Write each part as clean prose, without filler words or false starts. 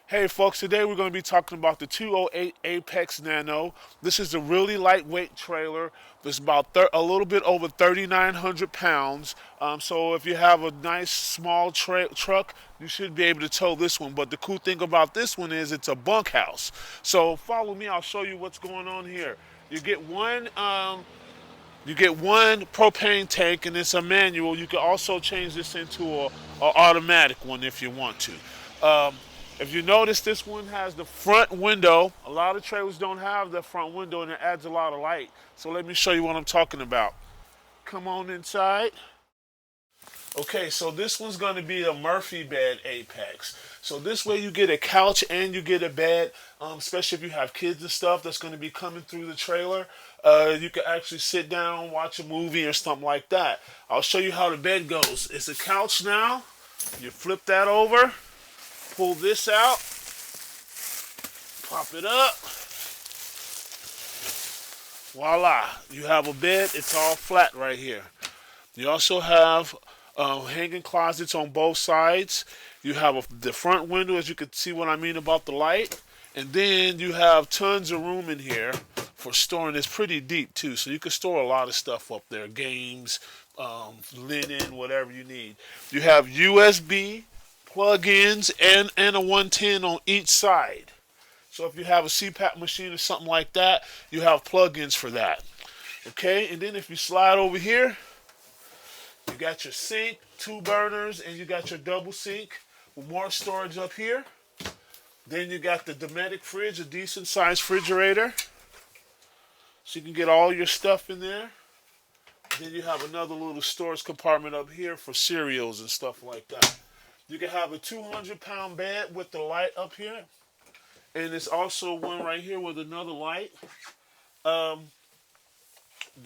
Hey folks, today we're going to be talking about the 208 Apex Nano. This is a really lightweight trailer. It's about a little bit over 3,900 pounds. So if you have a nice small truck, you should be able to tow this one. But the cool thing about this one is it's a bunkhouse. So follow me, I'll show you what's going on here. You get one propane tank, and it's a manual. You can also change this into a automatic one if you want to. Um, if you notice, this one has the front window. A lot of trailers don't have the front window, and it adds a lot of light. So let me show you what I'm talking about. Come on inside. Okay, so this one's going to be a Murphy bed Apex. So this way you get a couch and you get a bed, especially if you have kids and stuff that's going to be coming through the trailer. You can actually sit down, watch a movie or something like that. I'll show you how the bed goes. It's a couch now. You flip that over, pull this out, pop it up. Voila, you have a bed. It's all flat right here. You also have hanging closets on both sides. You have the front window, as you can see what I mean about the light. And then you have tons of room in here for storing. It's pretty deep too, so you can store a lot of stuff up there. Games, linen, whatever you need. You have USB plug-ins and a 110 on each side. So if you have a CPAP machine or something like that, you have plug-ins for that. Okay, and then if you slide over here, you got your sink, 2 burners, and you got your double sink with more storage up here. Then you got the Dometic fridge, a decent sized refrigerator. So you can get all your stuff in there. Then you have another little storage compartment up here for cereals and stuff like that. You can have a 200-pound bed with the light up here. And there's also one right here with another light.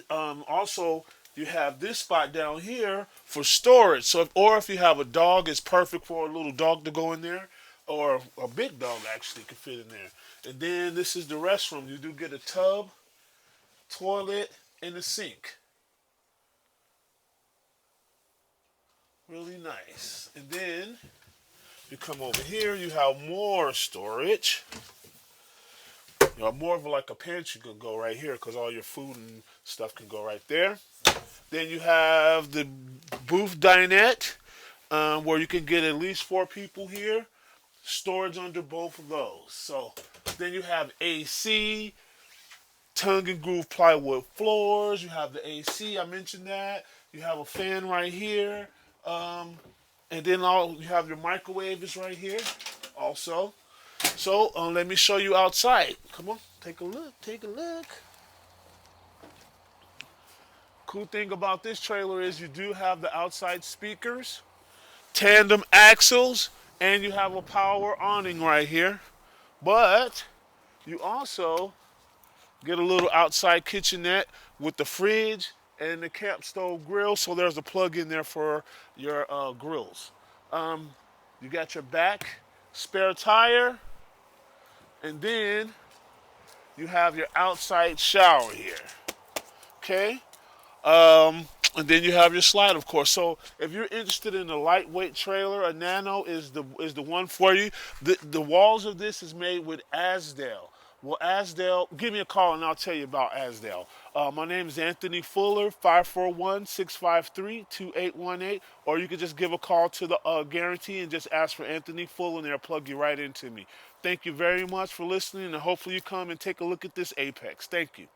Also, you have this spot down here for storage. So, if you have a dog, it's perfect for a little dog to go in there, or a big dog actually can fit in there. And then this is the restroom. You do get a tub, toilet, and a sink. Really nice. And then you come over here. You have more storage. You know, more of like a pantry can go right here because all your food and stuff can go right there. Then you have the booth dinette, where you can get at least 4 people here. Storage under both of those. So then you have AC, tongue and groove plywood floors. You have the AC, I mentioned that. You have a fan right here. And then you have your microwave is right here also. So let me show you outside. Come on, take a look, take a look. Cool thing about this trailer is you do have the outside speakers, tandem axles, and you have a power awning right here. But you also get a little outside kitchenette with the fridge and the camp stove grill. So there's a plug in there for your grills. You got your back spare tire, and then you have your outside shower here. Okay? And then you have your slide, of course. So if you're interested in a lightweight trailer, a Nano is the one for you. The walls of this is made with Azdel. Well, Azdel, give me a call and I'll tell you about Azdel. My name is Anthony Fuller, 541-653-2818. Or you can just give a call to the Guaranty and just ask for Anthony Fuller and they'll plug you right into me. Thank you very much for listening, and hopefully you come and take a look at this Apex. Thank you.